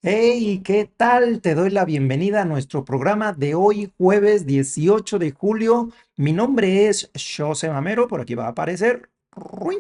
Hey, ¿qué tal? Te doy la bienvenida a nuestro programa de hoy, jueves 18 de julio. Mi nombre es José Mamero, por aquí va a aparecer. ¡Ruin!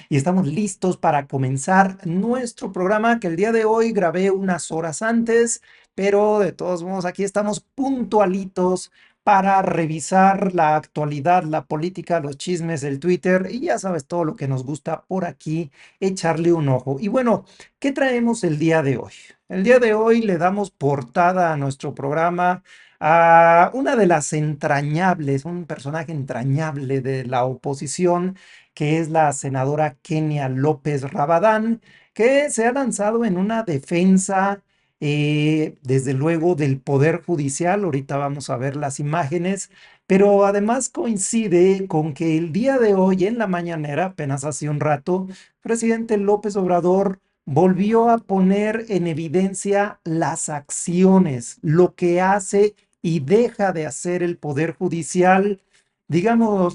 Y estamos listos para comenzar nuestro programa que el día de hoy grabé unas horas antes, pero de todos modos aquí estamos puntualitos para revisar la actualidad, la política, los chismes, el Twitter y ya sabes todo lo que nos gusta por aquí, echarle un ojo. Y bueno. ¿Qué traemos el día de hoy? El día de hoy le damos portada a nuestro programa a una de las entrañables, un personaje entrañable de la oposición, que es la senadora Kenia López Rabadán, que se ha lanzado en una defensa, desde luego, del Poder Judicial. Ahorita vamos a ver las imágenes, pero además coincide con que el día de hoy, en la mañanera, apenas hace un rato, presidente López Obrador volvió a poner en evidencia las acciones, lo que hace y deja de hacer el Poder Judicial, digámoslo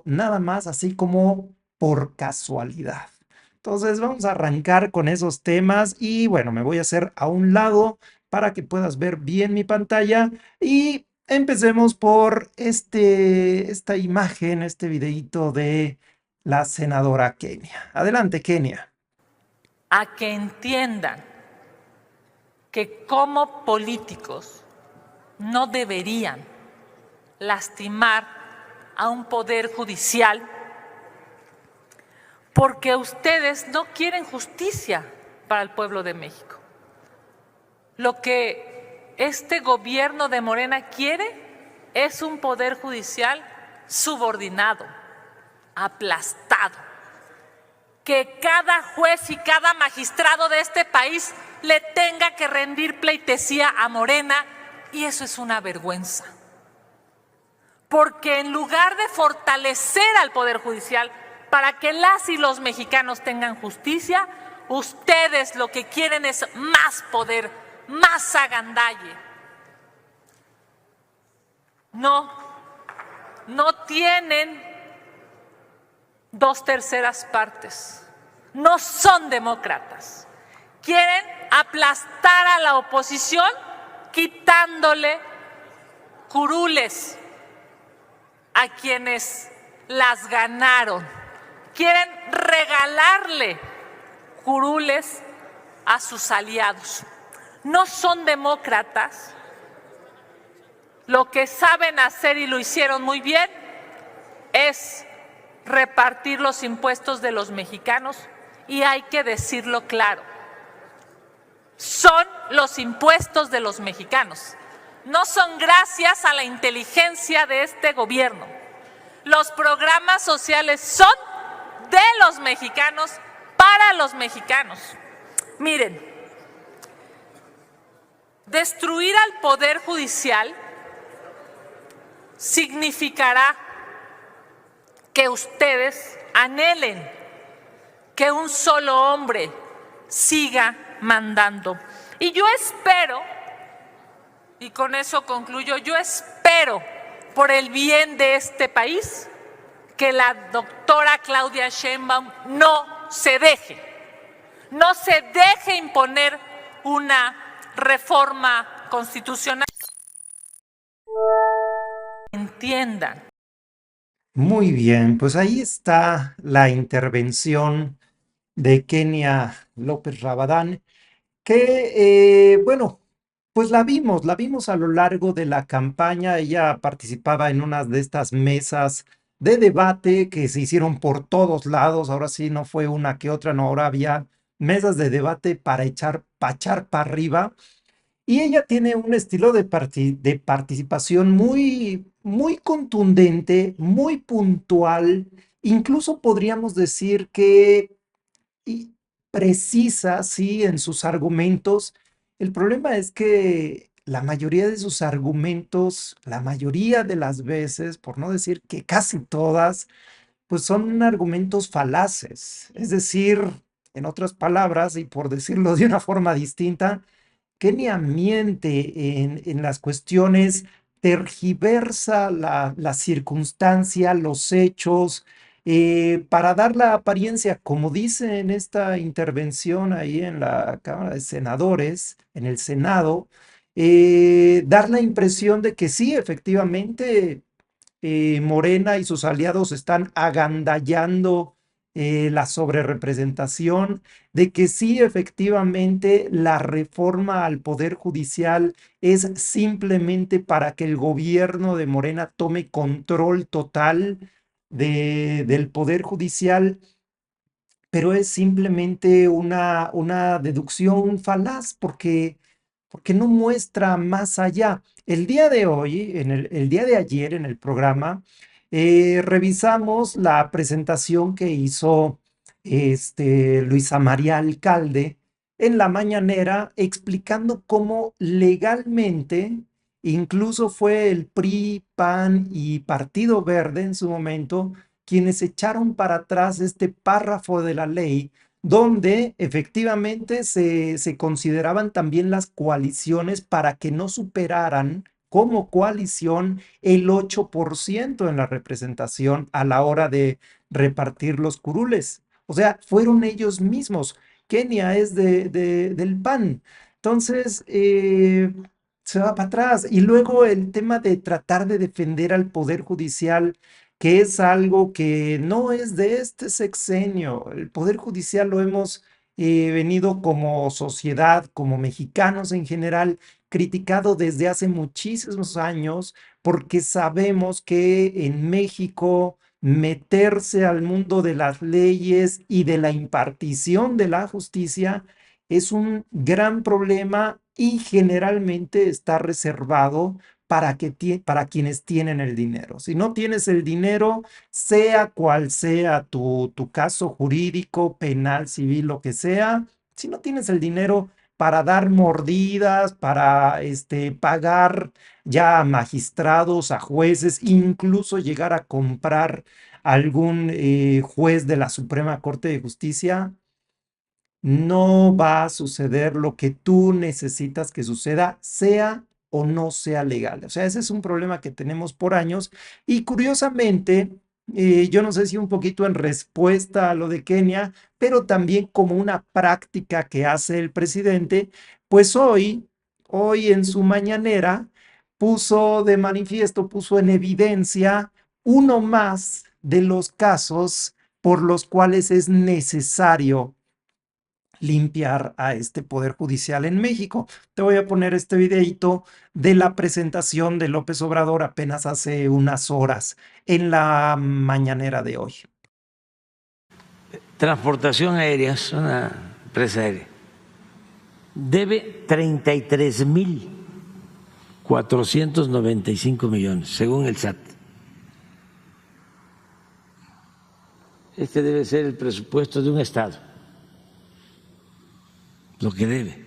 nada más así como por casualidad. Entonces vamos a arrancar con esos temas y bueno, me voy a hacer a un lado para que puedas ver bien mi pantalla y empecemos por esta imagen, este videíto de la senadora Kenia. Adelante, Kenia. A que entiendan que como políticos no deberían lastimar a un poder judicial porque ustedes no quieren justicia para el pueblo de México. Lo que este gobierno de Morena quiere es un poder judicial subordinado, aplastado, que cada juez y cada magistrado de este país le tenga que rendir pleitesía a Morena, y eso es una vergüenza. Porque en lugar de fortalecer al Poder Judicial para que las y los mexicanos tengan justicia, ustedes lo que quieren es más poder, más agandalle. No tienen 2/3 partes. No son demócratas. Quieren aplastar a la oposición quitándole curules a quienes las ganaron. Quieren regalarle curules a sus aliados. No son demócratas. Lo que saben hacer, y lo hicieron muy bien, es repartir los impuestos de los mexicanos, y hay que decirlo claro. Son los impuestos de los mexicanos. No son gracias a la inteligencia de este gobierno. Los programas sociales son de los mexicanos, para los mexicanos. Miren, destruir al Poder Judicial significará que ustedes anhelen que un solo hombre siga mandando. Y yo espero, y con eso concluyo, yo espero por el bien de este país que la doctora Claudia Sheinbaum no se deje imponer una reforma constitucional. Entiendan. Muy bien, pues ahí está la intervención de Kenia López Rabadán, que, bueno, pues la vimos a lo largo de la campaña. Ella participaba en una de estas mesas de debate que se hicieron por todos lados. Ahora sí, no fue una que otra, no, ahora había mesas de debate para echar para arriba. Y ella tiene un estilo de participación muy, muy contundente, muy puntual, incluso podríamos decir que y precisa, sí, en sus argumentos. El problema es que la mayoría de sus argumentos, la mayoría de las veces, por no decir que casi todas, pues son argumentos falaces. Es decir, en otras palabras, y por decirlo de una forma distinta, Kenia miente en las cuestiones, tergiversa la circunstancia, los hechos, para dar la apariencia, como dice en esta intervención ahí en la Cámara de Senadores, en el Senado, dar la impresión de que sí, efectivamente, Morena y sus aliados están agandallando la sobrerepresentación, de que sí, efectivamente, la reforma al Poder Judicial es simplemente para que el gobierno de Morena tome control total del Poder Judicial, pero es simplemente una deducción falaz porque no muestra más allá. El día de hoy, el día de ayer en el programa, revisamos la presentación que hizo Luisa María Alcalde en la mañanera explicando cómo legalmente, incluso fue el PRI, PAN y Partido Verde en su momento, quienes echaron para atrás este párrafo de la ley donde efectivamente se consideraban también las coaliciones para que no superaran como coalición el 8% en la representación a la hora de repartir los curules. O sea, fueron ellos mismos. Kenia es del PAN. Entonces, se va para atrás. Y luego el tema de tratar de defender al Poder Judicial, que es algo que no es de este sexenio. El Poder Judicial lo hemos venido como sociedad, como mexicanos en general, criticado desde hace muchísimos años, porque sabemos que en México meterse al mundo de las leyes y de la impartición de la justicia es un gran problema y generalmente está reservado para quienes tienen el dinero. Si no tienes el dinero, sea cual sea tu caso jurídico, penal, civil, lo que sea, si no tienes el dinero para dar mordidas, para pagar ya a magistrados, a jueces, incluso llegar a comprar algún juez de la Suprema Corte de Justicia, no va a suceder lo que tú necesitas que suceda, sea o no sea legal. O sea, ese es un problema que tenemos por años y curiosamente, yo no sé si un poquito en respuesta a lo de Kenia, pero también como una práctica que hace el presidente, pues hoy en su mañanera puso de manifiesto, puso en evidencia uno más de los casos por los cuales es necesario limpiar a este poder judicial en México. Te voy a poner este videito de la presentación de López Obrador apenas hace unas horas en la mañanera de hoy. Transportación Aérea es una empresa aérea. Debe 33,495 millones, según el SAT. Este debe ser el presupuesto de un estado, lo que debe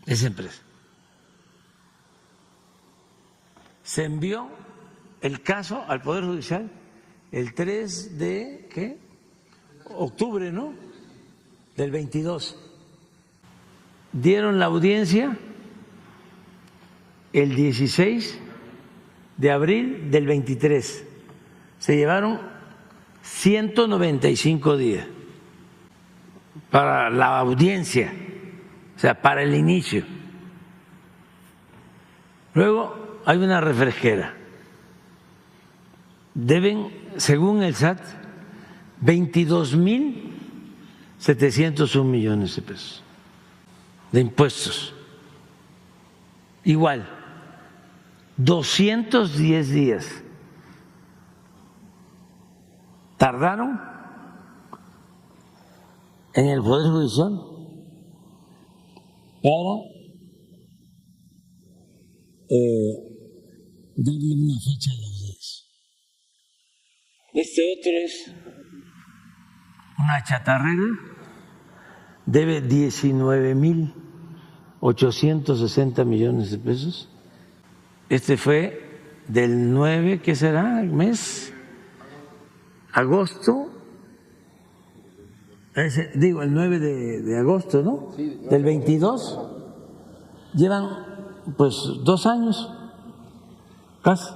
esa empresa. Se envió el caso al Poder Judicial el 3 de ¿qué? Octubre, ¿no? Del 22. Dieron la audiencia el 16 de abril del 23. Se llevaron 195 días para la audiencia, o sea, para el inicio. Luego hay una refresquera. Deben, según el SAT, 22,701 millones de pesos de impuestos. Igual, 210 días tardaron en el Poder Judicial para darle una fecha a la audiencia. Este otro es una chatarrera, debe 19,860 millones de pesos. Este fue del 9, ¿qué será? El mes agosto. Digo, el 9 de agosto, ¿no? Sí, del 22. Llevan pues 2 años casi.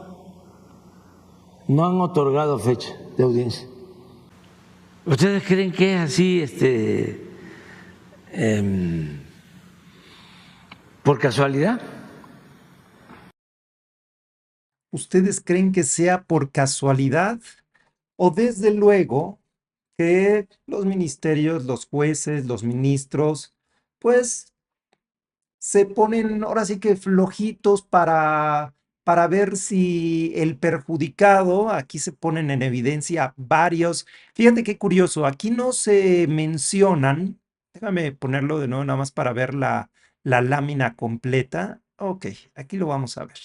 No han otorgado fecha de audiencia. ¿Ustedes creen que es así, por casualidad? ¿Ustedes creen que sea por casualidad o desde luego que los ministerios, los jueces, los ministros, pues se ponen ahora sí que flojitos para ver si el perjudicado, aquí se ponen en evidencia varios, fíjate qué curioso, aquí no se mencionan, déjame ponerlo de nuevo nada más para ver la lámina completa, ok, aquí lo vamos a ver.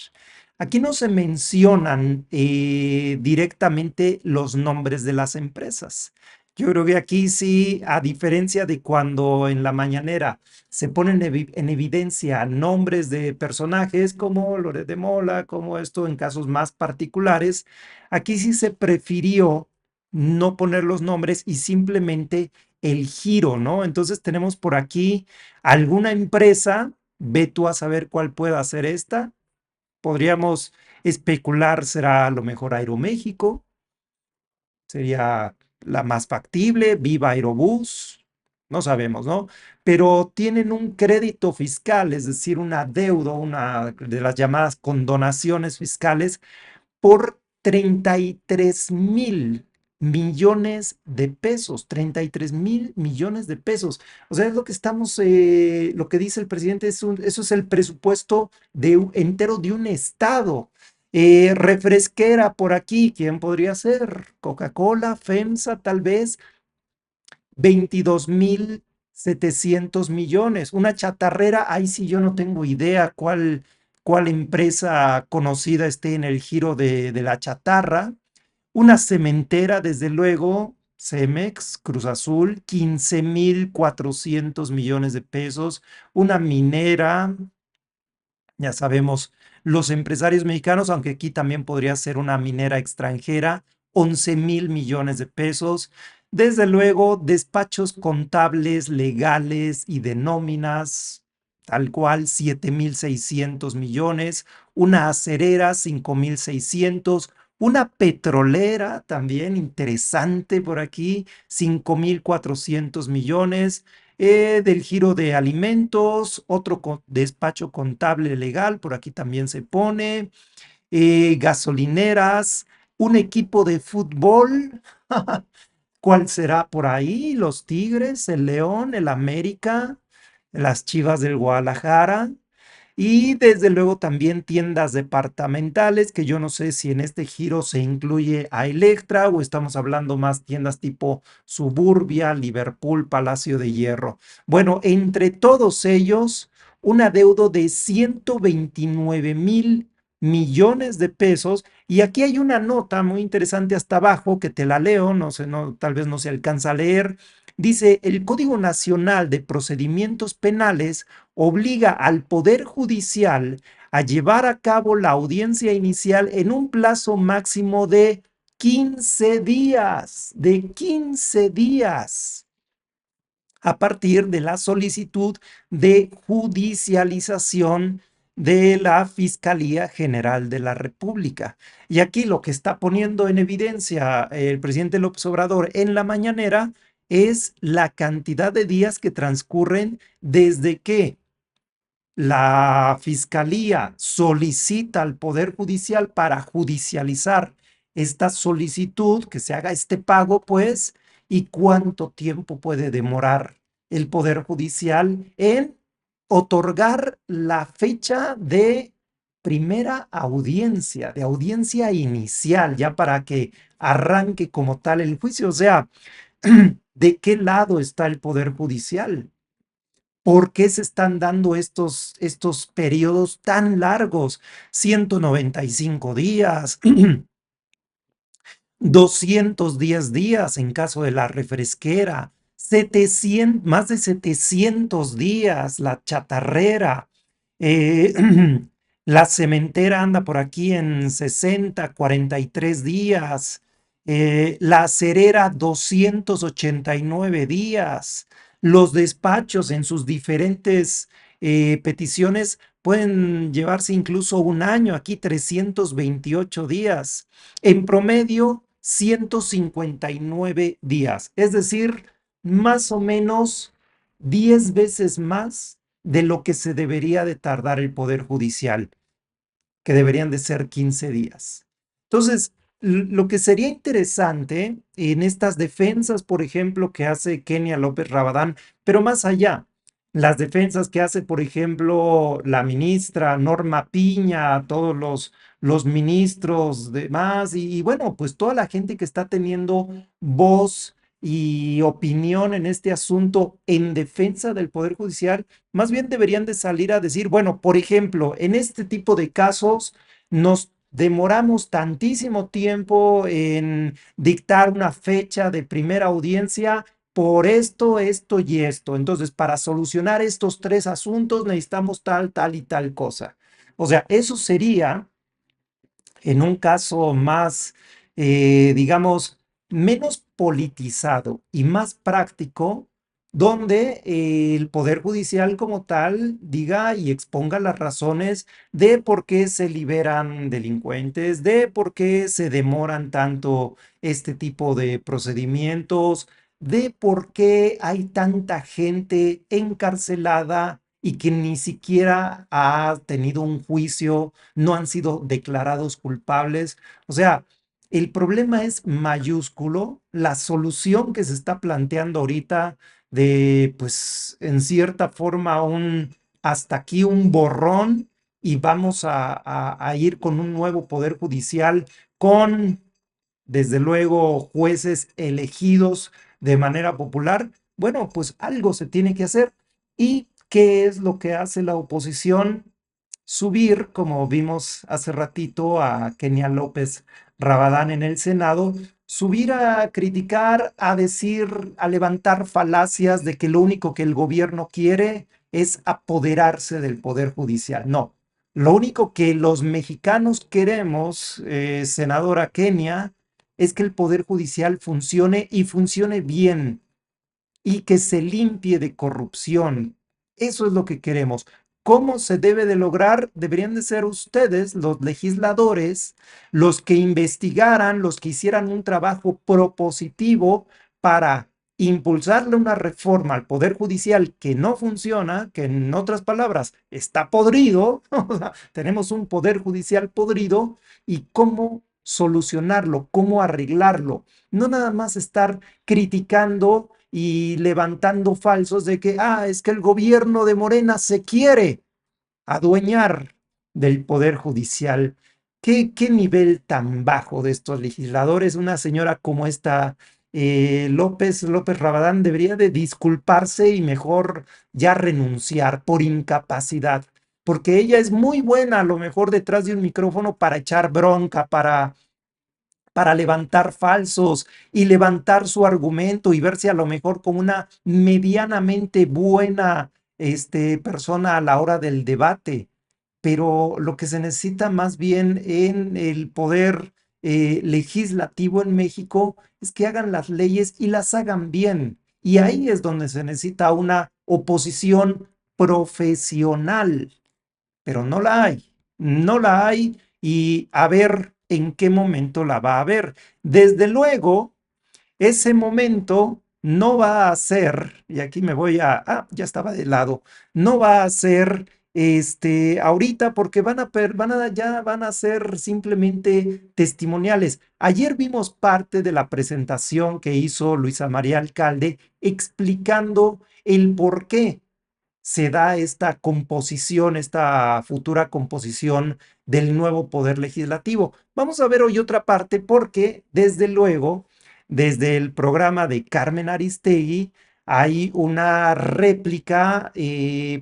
Aquí no se mencionan directamente los nombres de las empresas. Yo creo que aquí sí, a diferencia de cuando en la mañanera se ponen en evidencia nombres de personajes como Loret de Mola, como esto en casos más particulares. Aquí sí se prefirió no poner los nombres y simplemente el giro, ¿no? Entonces tenemos por aquí alguna empresa, ve tú a saber cuál pueda ser esta. Podríamos especular, será a lo mejor Aeroméxico, sería la más factible, Viva Aerobús, no sabemos, ¿no? Pero tienen un crédito fiscal, es decir, una deuda, una de las llamadas condonaciones fiscales por 33,000 millones de pesos, 33,000 millones de pesos. O sea, es lo que estamos, lo que dice el presidente, eso es el presupuesto entero de un estado. Refresquera por aquí, ¿quién podría ser? Coca-Cola, FEMSA, tal vez, 22,700 millones. Una chatarrera, ahí sí yo no tengo idea cuál empresa conocida esté en el giro de la chatarra. Una cementera, desde luego, Cemex, Cruz Azul, 15,400 millones de pesos. Una minera, ya sabemos, los empresarios mexicanos, aunque aquí también podría ser una minera extranjera, 11,000 millones de pesos. Desde luego, despachos contables, legales y de nóminas, tal cual, 7,600 millones. Una acerera, 5,600. Una petrolera, también interesante por aquí, 5,400 millones. Del giro de alimentos, otro despacho contable legal, por aquí también se pone, gasolineras, un equipo de fútbol, ¿cuál será por ahí? Los Tigres, el León, el América, las Chivas del Guadalajara. Y desde luego también tiendas departamentales, que yo no sé si en este giro se incluye a Electra o estamos hablando más tiendas tipo Suburbia, Liverpool, Palacio de Hierro. Bueno, entre todos ellos, un adeudo de 129,000 millones de pesos. Y aquí hay una nota muy interesante hasta abajo que te la leo, no sé, no, tal vez no se alcanza a leer. Dice, el Código Nacional de Procedimientos Penales obliga al Poder Judicial a llevar a cabo la audiencia inicial en un plazo máximo de 15 días, a partir de la solicitud de judicialización de la Fiscalía General de la República. Y aquí lo que está poniendo en evidencia el presidente López Obrador en la mañanera es la cantidad de días que transcurren desde que la Fiscalía solicita al Poder Judicial para judicializar esta solicitud, que se haga este pago, pues, y cuánto tiempo puede demorar el Poder Judicial en otorgar la fecha de primera audiencia, de audiencia inicial, ya para que arranque como tal el juicio. O sea, ¿de qué lado está el Poder Judicial? ¿Por qué se están dando estos periodos tan largos? 195 días, 210 días en caso de la refresquera, 700, más de 700 días la chatarrera. eh, la cementera anda por aquí en 60, 43 días. La acerera 289 días. Los despachos en sus diferentes peticiones pueden llevarse incluso un año, aquí 328 días. En promedio, 159 días, es decir, más o menos 10 veces más de lo que se debería de tardar el Poder Judicial, que deberían de ser 15 días. Entonces, lo que sería interesante en estas defensas, por ejemplo, que hace Kenia López Rabadán, pero más allá, las defensas que hace, por ejemplo, la ministra Norma Piña, todos los ministros demás, y bueno, pues toda la gente que está teniendo voz y opinión en este asunto en defensa del Poder Judicial, más bien deberían de salir a decir, bueno, por ejemplo, en este tipo de casos nos demoramos tantísimo tiempo en dictar una fecha de primera audiencia por esto, esto y esto. Entonces, para solucionar estos tres asuntos necesitamos tal, tal y tal cosa. O sea, eso sería en un caso más, digamos, menos politizado y más práctico, donde el Poder Judicial como tal diga y exponga las razones de por qué se liberan delincuentes, de por qué se demoran tanto este tipo de procedimientos, de por qué hay tanta gente encarcelada y que ni siquiera ha tenido un juicio, no han sido declarados culpables. O sea, el problema es mayúsculo. La solución que se está planteando ahorita de, pues, en cierta forma, hasta aquí un borrón y vamos a ir con un nuevo poder judicial con, desde luego, jueces elegidos de manera popular. Bueno, pues algo se tiene que hacer. ¿Y qué es lo que hace la oposición? Subir, como vimos hace ratito a Kenia López Rabadán en el Senado, subir a criticar, a decir, a levantar falacias de que lo único que el gobierno quiere es apoderarse del poder judicial. No, lo único que los mexicanos queremos, senadora Kenia, es que el poder judicial funcione y funcione bien y que se limpie de corrupción. Eso es lo que queremos. ¿Cómo se debe de lograr? Deberían de ser ustedes, los legisladores, los que investigaran, los que hicieran un trabajo propositivo para impulsarle una reforma al Poder Judicial que no funciona, que en otras palabras está podrido. Tenemos un Poder Judicial podrido, y cómo solucionarlo, cómo arreglarlo. No nada más estar criticando y levantando falsos de que, es que el gobierno de Morena se quiere adueñar del poder judicial. ¿Qué nivel tan bajo de estos legisladores? Una señora como esta López Rabadán debería de disculparse y mejor ya renunciar por incapacidad, porque ella es muy buena a lo mejor detrás de un micrófono para echar bronca, para levantar falsos y levantar su argumento y verse a lo mejor como una medianamente buena persona a la hora del debate. Pero lo que se necesita más bien en el poder legislativo en México es que hagan las leyes y las hagan bien. Y ahí es donde se necesita una oposición profesional, pero no la hay, no la hay, y a ver en qué momento la va a haber. Desde luego, ese momento no va a ser, y aquí me voy ya estaba de lado, no va a ser ahorita porque ya van a ser simplemente testimoniales. Ayer vimos parte de la presentación que hizo Luisa María Alcalde explicando el por qué se da esta composición, esta futura composición del nuevo poder legislativo. Vamos a ver hoy otra parte porque, desde luego, desde el programa de Carmen Aristegui, hay una réplica,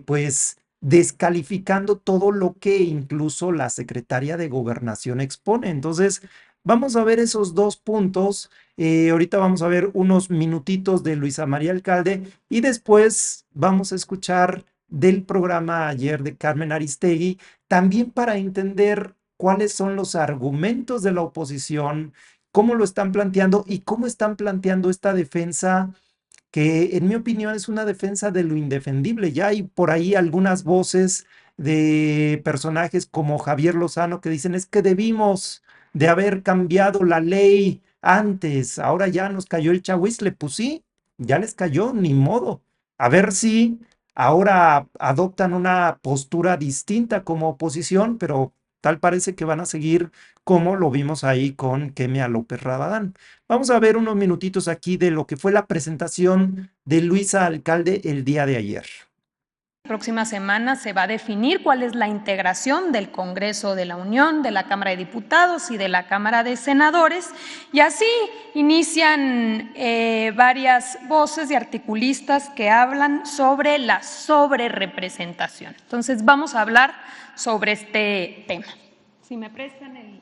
pues, descalificando todo lo que incluso la secretaria de Gobernación expone. Entonces, vamos a ver esos dos puntos. Ahorita vamos a ver unos minutitos de Luisa María Alcalde y después vamos a escuchar del programa ayer de Carmen Aristegui, también para entender cuáles son los argumentos de la oposición, cómo lo están planteando y cómo están planteando esta defensa, que en mi opinión es una defensa de lo indefendible. Ya hay por ahí algunas voces de personajes como Javier Lozano que dicen es que debimos de haber cambiado la ley antes, ahora ya nos cayó el chahuizle, pues sí, ya les cayó, ni modo. A ver si ahora adoptan una postura distinta como oposición, pero tal parece que van a seguir como lo vimos ahí con Kemia López Rabadán. Vamos a ver unos minutitos aquí de lo que fue la presentación de Luisa Alcalde el día de ayer. Próxima semana se va a definir cuál es la integración del Congreso de la Unión, de la Cámara de Diputados y de la Cámara de Senadores, y así inician varias voces y articulistas que hablan sobre la sobrerepresentación. Entonces vamos a hablar sobre este tema. Si me prestan el...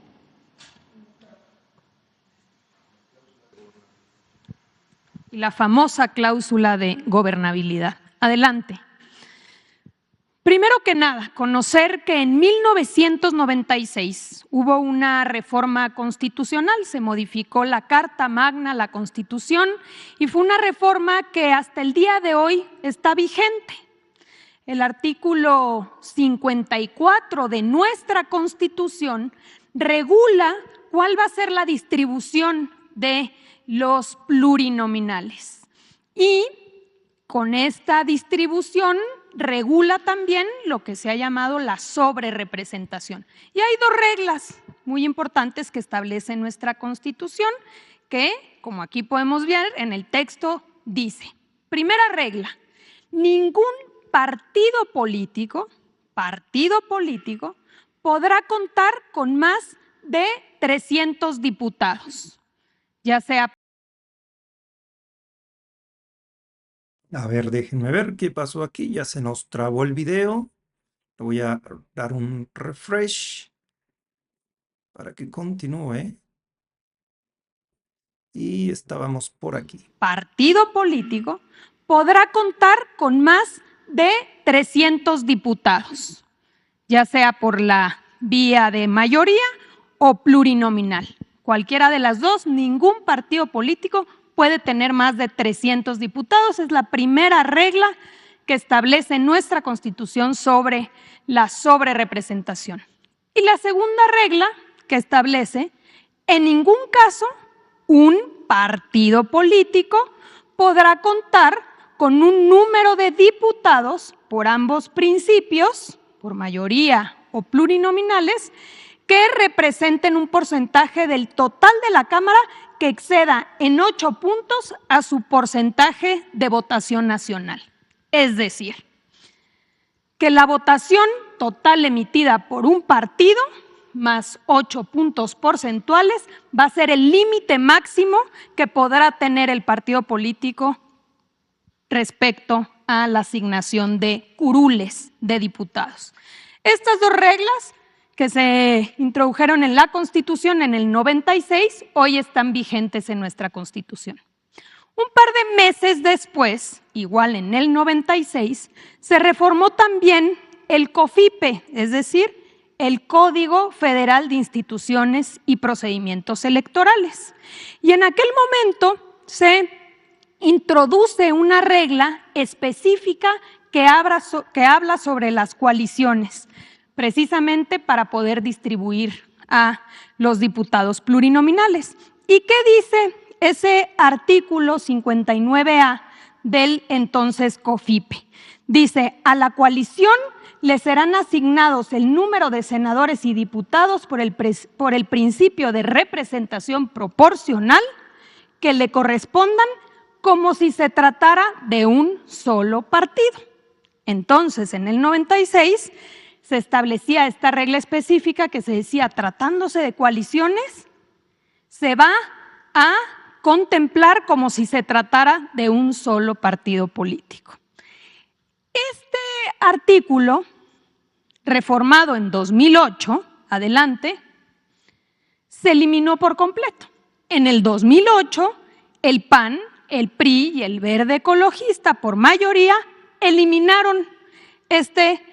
Y la famosa cláusula de gobernabilidad. Adelante. Primero que nada, conocer que en 1996 hubo una reforma constitucional, se modificó la Carta Magna, la Constitución, y fue una reforma que hasta el día de hoy está vigente. El artículo 54 de nuestra Constitución regula cuál va a ser la distribución de los plurinominales. Y con esta distribución regula también lo que se ha llamado la sobrerepresentación. Y hay dos reglas muy importantes que establece nuestra Constitución que, como aquí podemos ver en el texto, dice, primera regla, ningún partido político podrá contar con más de 300 diputados, ya sea... A ver, déjenme ver qué pasó aquí. Ya se nos trabó el video. Le voy a dar un refresh para que continúe. Y estábamos por aquí. Partido político podrá contar con más de 300 diputados, ya sea por la vía de mayoría o plurinominal. Cualquiera de las dos, ningún partido político puede tener más de 300 diputados. Es la primera regla que establece nuestra Constitución sobre la sobrerepresentación. Y la segunda regla que establece, en ningún caso un partido político podrá contar con un número de diputados por ambos principios, por mayoría o plurinominales, que representen un porcentaje del total de la Cámara que exceda en 8 puntos a su porcentaje de votación nacional. Es decir, que la votación total emitida por un partido más 8 puntos porcentuales va a ser el límite máximo que podrá tener el partido político respecto a la asignación de curules de diputados. Estas dos reglas que se introdujeron en la Constitución en el 96, hoy están vigentes en nuestra Constitución. Un par de meses después, igual en el 96, se reformó también el COFIPE, es decir, el Código Federal de Instituciones y Procedimientos Electorales. Y en aquel momento se introduce una regla específica que habla sobre las coaliciones, precisamente para poder distribuir a los diputados plurinominales. ¿Y qué dice ese artículo 59A del entonces COFIPE? Dice, a la coalición le serán asignados el número de senadores y diputados por el principio de representación proporcional que le correspondan como si se tratara de un solo partido. Entonces, en el 96 se establecía esta regla específica que se decía, tratándose de coaliciones, se va a contemplar como si se tratara de un solo partido político. Este artículo, reformado en 2008, adelante, se eliminó por completo. En el 2008, el PAN, el PRI y el Verde Ecologista, por mayoría, eliminaron este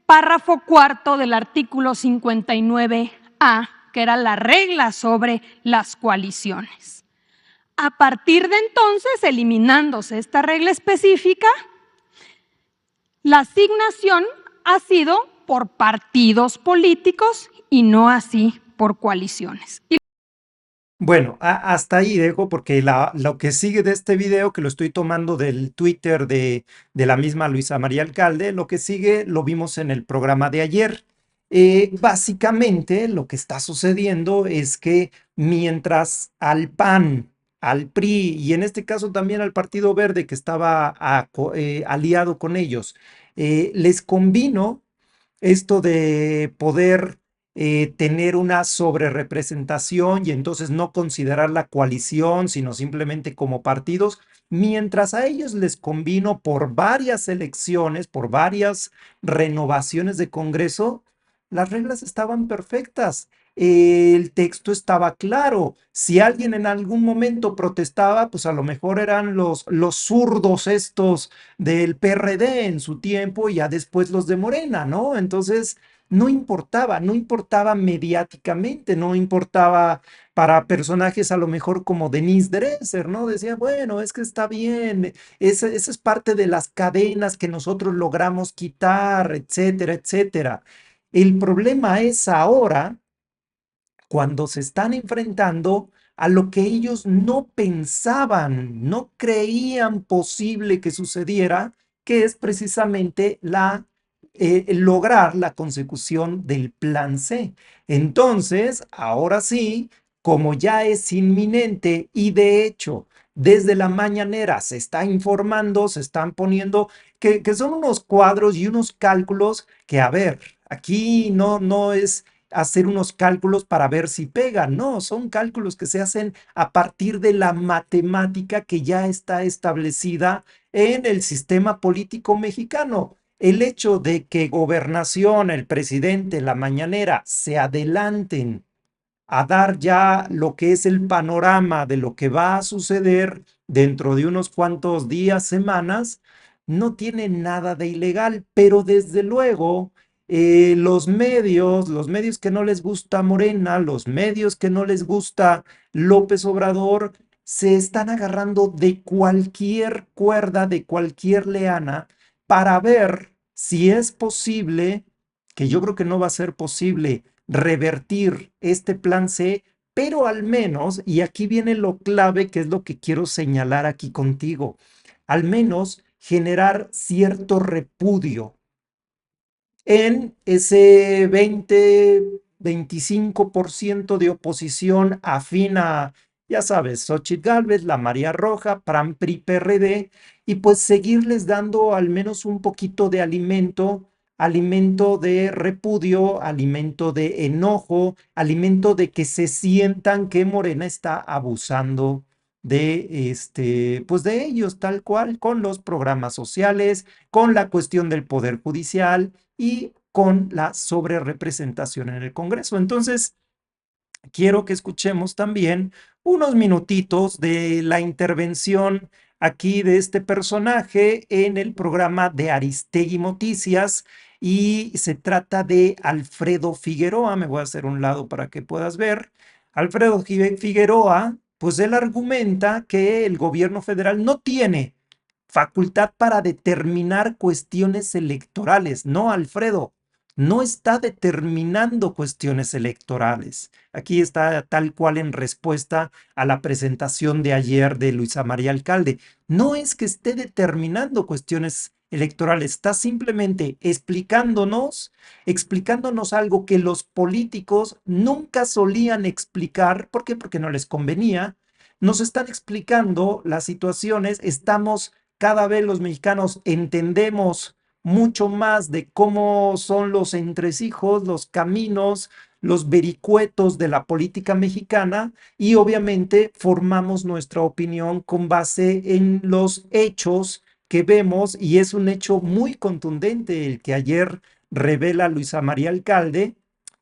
párrafo cuarto del artículo 59A, que era la regla sobre las coaliciones. A partir de entonces, eliminándose esta regla específica, la asignación ha sido por partidos políticos y no así por coaliciones. Bueno, hasta ahí dejo porque lo que sigue de este video, que lo estoy tomando del Twitter de la misma Luisa María Alcalde, lo que sigue lo vimos en el programa de ayer. Básicamente lo que está sucediendo es que mientras al PAN, al PRI y en este caso también al Partido Verde que estaba aliado con ellos, les convino esto de poder tener una sobrerepresentación y entonces no considerar la coalición, sino simplemente como partidos, mientras a ellos les convino por varias elecciones, por varias renovaciones de Congreso, las reglas estaban perfectas. El texto estaba claro. Si alguien en algún momento protestaba, pues a lo mejor eran los zurdos estos del PRD en su tiempo y ya después los de Morena, ¿no? Entonces, no importaba mediáticamente, no importaba para personajes a lo mejor como Denise Dresser, ¿no? Decía, bueno, es que está bien, esa es parte de las cadenas que nosotros logramos quitar, etcétera, etcétera. El problema es ahora cuando se están enfrentando a lo que ellos no pensaban, no creían posible que sucediera, que es precisamente lograr la consecución del plan C. Entonces, ahora sí, como ya es inminente y de hecho, desde la mañanera se está informando, se están poniendo que son unos cuadros y unos cálculos que, a ver, aquí no es hacer unos cálculos para ver si pegan, no, son cálculos que se hacen a partir de la matemática que ya está establecida en el sistema político mexicano. El hecho de que Gobernación, el presidente, la mañanera se adelanten a dar ya lo que es el panorama de lo que va a suceder dentro de unos cuantos días, semanas, no tiene nada de ilegal, pero desde luego los medios que no les gusta Morena, los medios que no les gusta López Obrador, se están agarrando de cualquier cuerda, de cualquier leana, para ver si es posible, que yo creo que no va a ser posible, revertir este plan C, pero al menos, y aquí viene lo clave, que es lo que quiero señalar aquí contigo, al menos generar cierto repudio en ese 20-25% de oposición afín a, ya sabes, Xochitl Gálvez, la María Roja, PRAN, PRI, PRD, y pues seguirles dando al menos un poquito de alimento, alimento de repudio, alimento de enojo, alimento de que se sientan que Morena está abusando de pues de ellos, tal cual, con los programas sociales, con la cuestión del poder judicial y con la sobrerepresentación en el Congreso. Entonces, quiero que escuchemos también unos minutitos de la intervención aquí de este personaje en el programa de Aristegui Noticias y se trata de Alfredo Figueroa. Me voy a hacer un lado para que puedas ver. Alfredo Figueroa, pues él argumenta que el gobierno federal no tiene facultad para determinar cuestiones electorales. No, Alfredo, no está determinando cuestiones electorales. Aquí está tal cual en respuesta a la presentación de ayer de Luisa María Alcalde. No es que esté determinando cuestiones electorales, está simplemente explicándonos algo que los políticos nunca solían explicar. ¿Por qué? Porque no les convenía. Nos están explicando las situaciones, estamos cada vez los mexicanos entendemos mucho más de cómo son los entresijos, los caminos, los vericuetos de la política mexicana y obviamente formamos nuestra opinión con base en los hechos que vemos y es un hecho muy contundente el que ayer revela Luisa María Alcalde,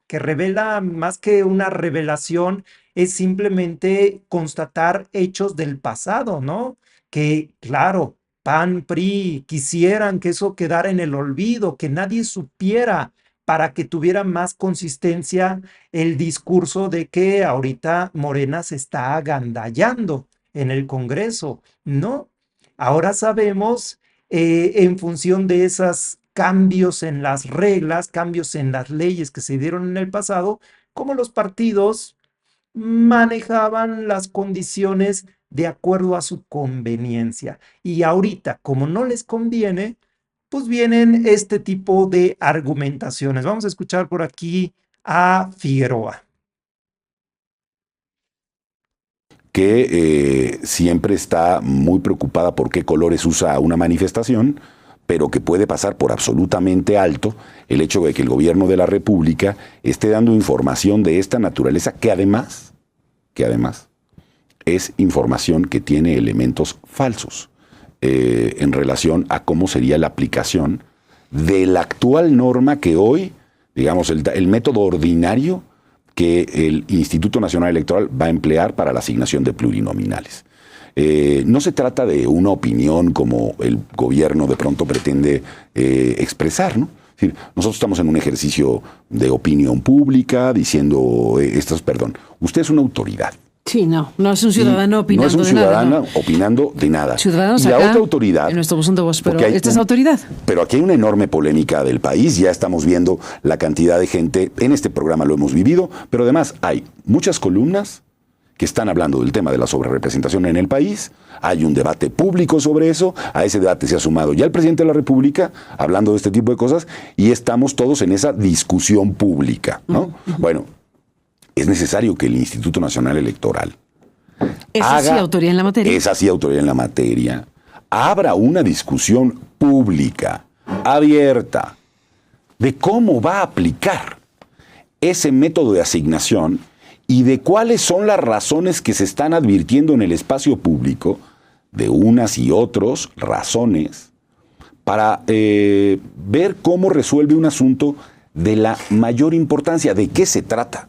que revela más que una revelación, es simplemente constatar hechos del pasado, ¿no? Que claro, PAN, PRI, quisieran que eso quedara en el olvido, que nadie supiera para que tuviera más consistencia el discurso de que ahorita Morena se está agandallando en el Congreso. No, ahora sabemos en función de esos cambios en las reglas, cambios en las leyes que se dieron en el pasado, cómo los partidos manejaban las condiciones de acuerdo a su conveniencia. Y ahorita, como no les conviene, pues vienen este tipo de argumentaciones. Vamos a escuchar por aquí a Figueroa. Que siempre está muy preocupada por qué colores usa una manifestación, pero que puede pasar por absolutamente alto el hecho de que el gobierno de la República esté dando información de esta naturaleza, que además es información que tiene elementos falsos en relación a cómo sería la aplicación de la actual norma que hoy, digamos, el método ordinario que el Instituto Nacional Electoral va a emplear para la asignación de plurinominales. No se trata de una opinión como el gobierno de pronto pretende expresar, ¿no? Es decir, nosotros estamos en un ejercicio de opinión pública diciendo, usted es una autoridad. Sí, no es un ciudadano opinando de nada. No es un ciudadano opinando de nada. Ciudadanos y la acá, otra autoridad. En nuestro buzón de voz, pero esta es autoridad. Pero aquí hay una enorme polémica del país. Ya estamos viendo la cantidad de gente. En este programa lo hemos vivido. Pero además hay muchas columnas que están hablando del tema de la sobrerepresentación en el país. Hay un debate público sobre eso. A ese debate se ha sumado ya el presidente de la República hablando de este tipo de cosas. Y estamos todos en esa discusión pública, ¿no? Bueno, es necesario que el Instituto Nacional Electoral autoridad en la materia. Abra una discusión pública, abierta, de cómo va a aplicar ese método de asignación y de cuáles son las razones que se están advirtiendo en el espacio público, de unas y otras razones, para ver cómo resuelve un asunto de la mayor importancia. ¿De qué se trata?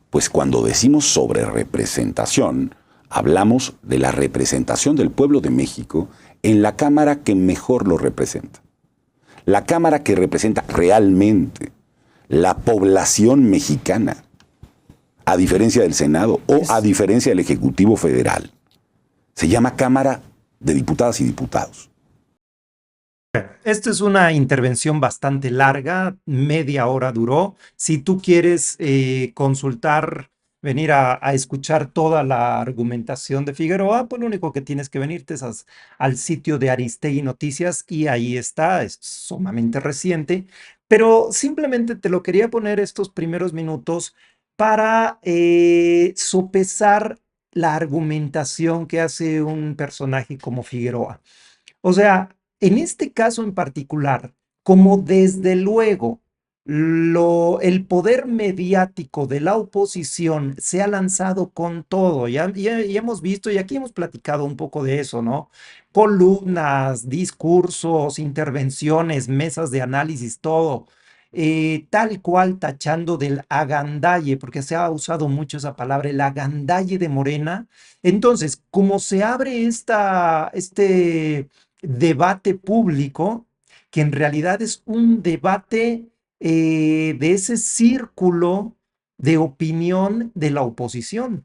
Pues cuando decimos sobre representación, hablamos de la representación del pueblo de México en la Cámara que mejor lo representa. La Cámara que representa realmente la población mexicana, a diferencia del Senado o a diferencia del Ejecutivo Federal. Se llama Cámara de Diputadas y Diputados. Esta es una intervención bastante larga, media hora duró. Si tú quieres consultar, venir a escuchar toda la argumentación de Figueroa, pues lo único que tienes que venirte es al sitio de Aristegui Noticias y ahí está, es sumamente reciente, pero simplemente te lo quería poner estos primeros minutos para sopesar la argumentación que hace un personaje como Figueroa. O sea, en este caso en particular, como desde luego el poder mediático de la oposición se ha lanzado con todo, ya hemos visto y aquí hemos platicado un poco de eso, ¿no? Columnas, discursos, intervenciones, mesas de análisis, todo. Tal cual tachando del agandalle, porque se ha usado mucho esa palabra, el agandalle de Morena. Entonces, como se abre este debate público, que en realidad es un debate de ese círculo de opinión de la oposición.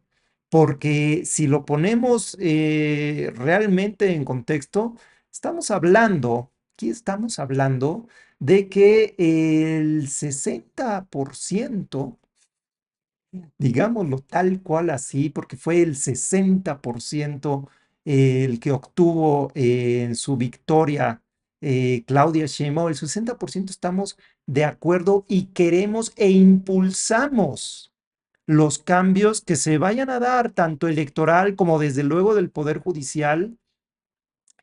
Porque si lo ponemos realmente en contexto, aquí estamos hablando de que el 60%, digámoslo tal cual así, porque fue el 60% el que obtuvo en su victoria Claudia Sheinbaum, el 60% estamos de acuerdo y queremos e impulsamos los cambios que se vayan a dar, tanto electoral como desde luego del Poder Judicial,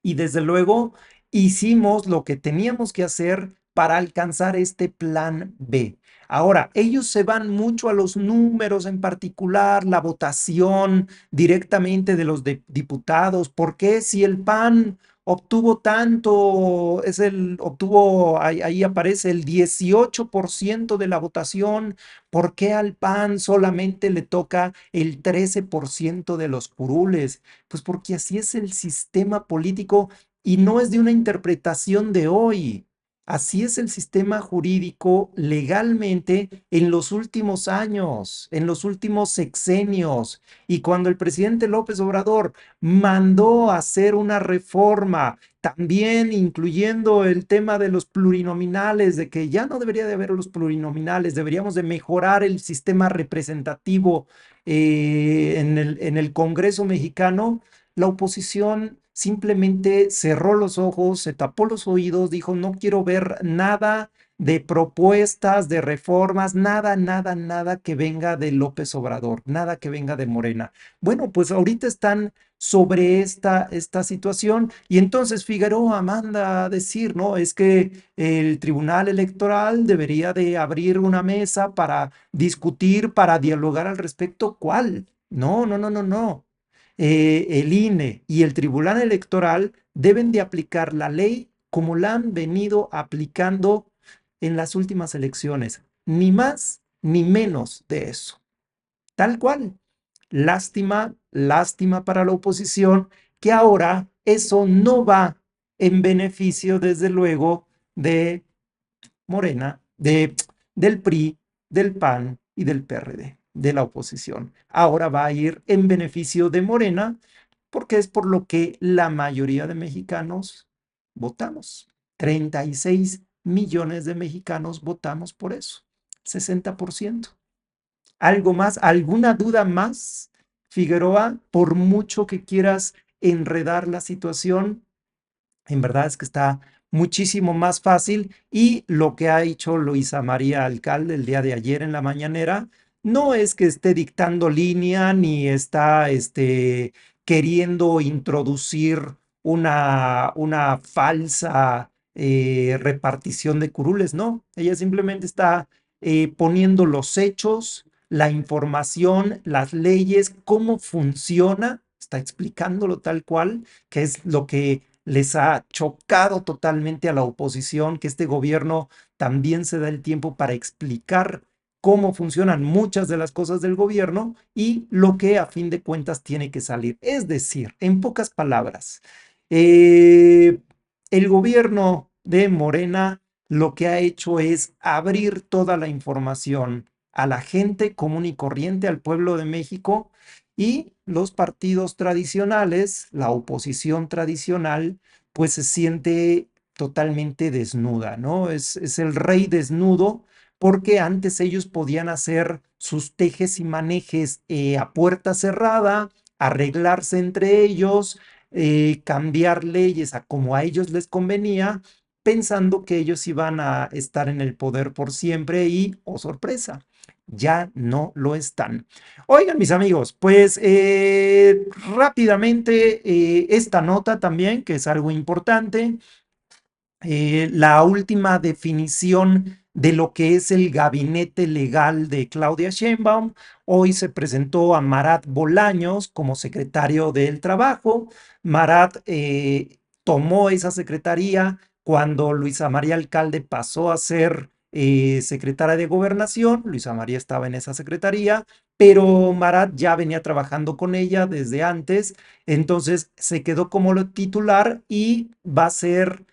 y desde luego hicimos lo que teníamos que hacer para alcanzar este plan B. Ahora, ellos se van mucho a los números, en particular la votación directamente de los diputados. ¿Por qué si el PAN obtuvo tanto, obtuvo, ahí aparece el 18% de la votación? ¿Por qué al PAN solamente le toca el 13% de los curules? Pues porque así es el sistema político y no es de una interpretación de hoy. Así es el sistema jurídico legalmente en los últimos años, en los últimos sexenios. Y cuando el presidente López Obrador mandó hacer una reforma, también incluyendo el tema de los plurinominales, de que ya no debería de haber los plurinominales, deberíamos de mejorar el sistema representativo en el Congreso mexicano, la oposición simplemente cerró los ojos, se tapó los oídos, dijo, no quiero ver nada de propuestas, de reformas, nada, nada, nada que venga de López Obrador, nada que venga de Morena. Bueno, pues ahorita están sobre esta situación y entonces Figueroa manda a decir, ¿no? Es que el Tribunal Electoral debería de abrir una mesa para discutir, para dialogar al respecto. ¿Cuál? No, no, no, no, no. El INE y el Tribunal Electoral deben de aplicar la ley como la han venido aplicando en las últimas elecciones, ni más ni menos de eso. Tal cual. Lástima, lástima para la oposición que ahora eso no va en beneficio, desde luego, de Morena, del PRI, del PAN y del PRD, de la oposición. Ahora va a ir en beneficio de Morena porque es por lo que la mayoría de mexicanos votamos. 36 millones de mexicanos votamos por eso. 60%. ¿Algo más? ¿Alguna duda más, Figueroa? Por mucho que quieras enredar la situación, en verdad es que está muchísimo más fácil y lo que ha hecho Luisa María Alcalde el día de ayer en la mañanera no es que esté dictando línea ni está queriendo introducir una falsa repartición de curules, no, ella simplemente está poniendo los hechos, la información, las leyes, cómo funciona, está explicándolo tal cual, que es lo que les ha chocado totalmente a la oposición, que este gobierno también se da el tiempo para explicar cómo funcionan muchas de las cosas del gobierno y lo que a fin de cuentas tiene que salir. Es decir, en pocas palabras, el gobierno de Morena lo que ha hecho es abrir toda la información a la gente común y corriente, al pueblo de México, y los partidos tradicionales, la oposición tradicional, pues se siente totalmente desnuda, ¿no? Es el rey desnudo porque antes ellos podían hacer sus tejes y manejes a puerta cerrada, arreglarse entre ellos, cambiar leyes a como a ellos les convenía, pensando que ellos iban a estar en el poder por siempre y, oh sorpresa, ya no lo están. Oigan, mis amigos, pues rápidamente esta nota también, que es algo importante, la última definición de lo que es el gabinete legal de Claudia Sheinbaum. Hoy se presentó a Marat Bolaños como secretario del Trabajo. Marat tomó esa secretaría cuando Luisa María Alcalde pasó a ser secretaria de Gobernación. Luisa María estaba en esa secretaría, pero Marat ya venía trabajando con ella desde antes, entonces se quedó como titular y va a ser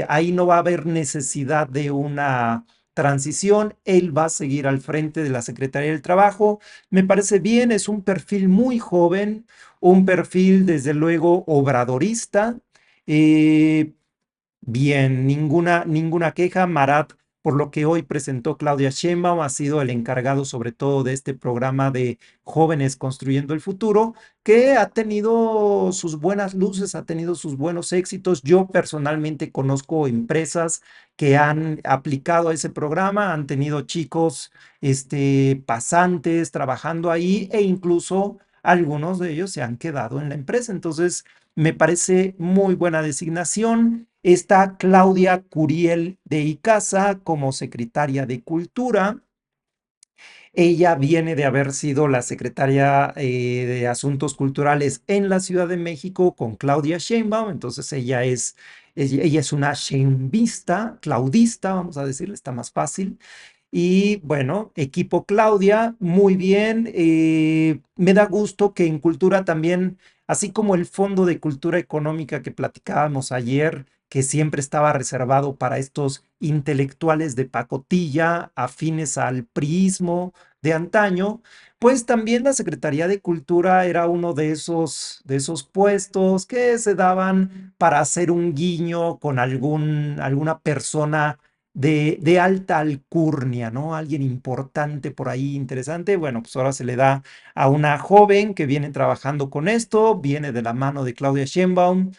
ahí no va a haber necesidad de una transición, él va a seguir al frente de la Secretaría del Trabajo. Me parece bien, es un perfil muy joven, un perfil desde luego obradorista. Bien, ninguna queja. Marat, por lo que hoy presentó Claudia Sheinbaum, ha sido el encargado sobre todo de este programa de Jóvenes Construyendo el Futuro, que ha tenido sus buenas luces, ha tenido sus buenos éxitos. Yo personalmente conozco empresas que han aplicado a ese programa, han tenido chicos pasantes trabajando ahí e incluso algunos de ellos se han quedado en la empresa. Entonces, me parece muy buena designación. Está Claudia Curiel de Icaza como secretaria de Cultura. Ella viene de haber sido la secretaria de Asuntos Culturales en la Ciudad de México con Claudia Sheinbaum. Entonces ella es una sheinbista, claudista, vamos a decirle, está más fácil. Y bueno, equipo Claudia, muy bien. Me da gusto que en cultura también, así como el Fondo de Cultura Económica que platicábamos ayer, que siempre estaba reservado para estos intelectuales de pacotilla, afines al priismo de antaño, pues también la Secretaría de Cultura era uno de esos puestos que se daban para hacer un guiño con alguna persona de alta alcurnia, ¿no? Alguien importante por ahí, interesante. Bueno, pues ahora se le da a una joven que viene trabajando con esto, viene de la mano de Claudia Sheinbaum,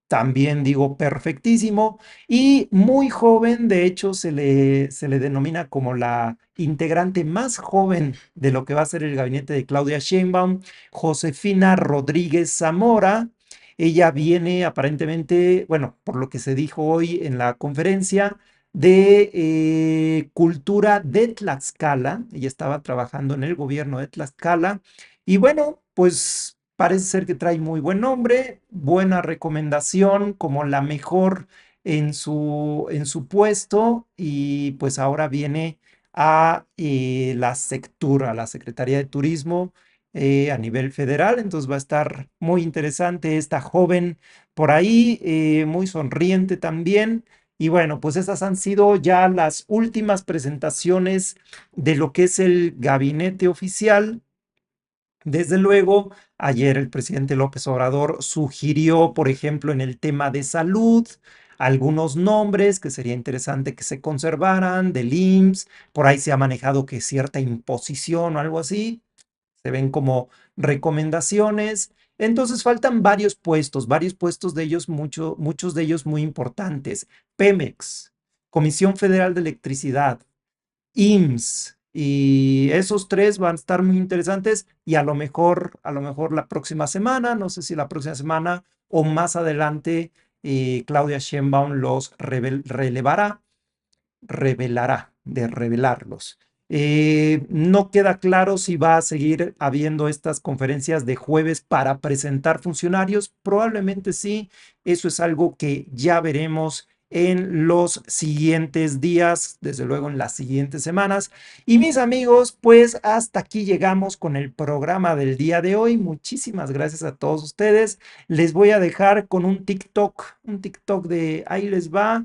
también digo perfectísimo, y muy joven, de hecho se le denomina como la integrante más joven de lo que va a ser el gabinete de Claudia Sheinbaum, Josefina Rodríguez Zamora. Ella viene aparentemente, bueno, por lo que se dijo hoy en la conferencia, de cultura de Tlaxcala. Ella estaba trabajando en el gobierno de Tlaxcala y bueno, pues parece ser que trae muy buen nombre, buena recomendación como la mejor en su puesto y pues ahora viene a la Sectura, la Secretaría de Turismo a nivel federal, entonces va a estar muy interesante esta joven por ahí, muy sonriente también. Y bueno, pues esas han sido ya las últimas presentaciones de lo que es el gabinete oficial. Desde luego, ayer el presidente López Obrador sugirió, por ejemplo, en el tema de salud, algunos nombres que sería interesante que se conservaran, del IMSS, por ahí se ha manejado que cierta imposición o algo así, se ven como recomendaciones. Entonces faltan varios puestos de ellos, muchos de ellos muy importantes. Pemex, Comisión Federal de Electricidad, IMSS, y esos tres van a estar muy interesantes y a lo mejor la próxima semana, no sé si la próxima semana o más adelante, Claudia Sheinbaum los revelará de revelarlos. No queda claro si va a seguir habiendo estas conferencias de jueves para presentar funcionarios. Probablemente sí. Eso es algo que ya veremos en los siguientes días, desde luego en las siguientes semanas. Y mis amigos, pues hasta aquí llegamos con el programa del día de hoy. Muchísimas gracias a todos ustedes. Les voy a dejar con un TikTok de ahí les va.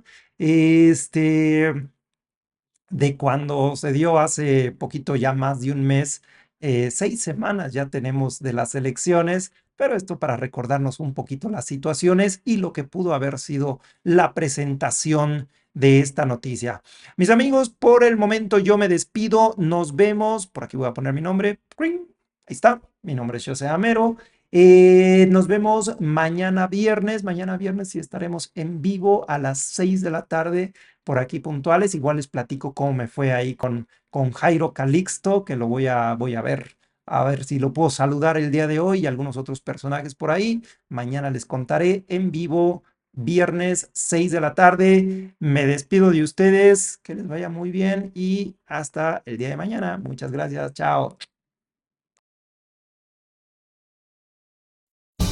De cuando se dio hace poquito, ya más de un mes, 6 semanas ya tenemos de las elecciones, pero esto para recordarnos un poquito las situaciones y lo que pudo haber sido la presentación de esta noticia. Mis amigos, por el momento yo me despido, nos vemos, por aquí voy a poner mi nombre, ahí está, mi nombre es José Amero. Nos vemos mañana viernes sí estaremos en vivo a las 6 de la tarde por aquí puntuales. Igual les platico cómo me fue ahí con Jairo Calixto, que lo voy a ver, a ver si lo puedo saludar el día de hoy y algunos otros personajes por ahí. Mañana les contaré en vivo, viernes 6 de la tarde. Me despido de ustedes, que les vaya muy bien y hasta el día de mañana. Muchas gracias, chao.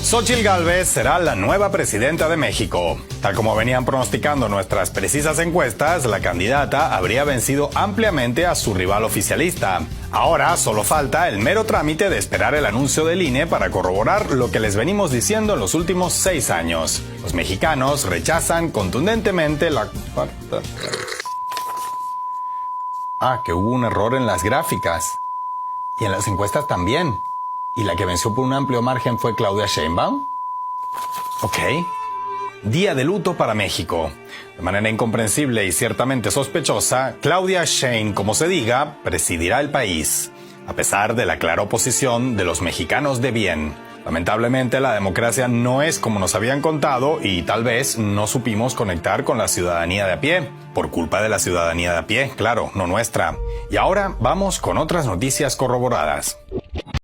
Xóchitl Gálvez será la nueva presidenta de México. Tal como venían pronosticando nuestras precisas encuestas, la candidata habría vencido ampliamente a su rival oficialista. Ahora solo falta el mero trámite de esperar el anuncio del INE para corroborar lo que les venimos diciendo en los últimos 6 años. Los mexicanos rechazan contundentemente la cuarta. Que hubo un error en las gráficas. Y en las encuestas también. ¿Y la que venció por un amplio margen fue Claudia Sheinbaum? Ok. Día de luto para México. De manera incomprensible y ciertamente sospechosa, Claudia Sheinbaum, como se diga, presidirá el país, a pesar de la clara oposición de los mexicanos de bien. Lamentablemente, la democracia no es como nos habían contado y tal vez no supimos conectar con la ciudadanía de a pie. Por culpa de la ciudadanía de a pie, claro, no nuestra. Y ahora vamos con otras noticias corroboradas.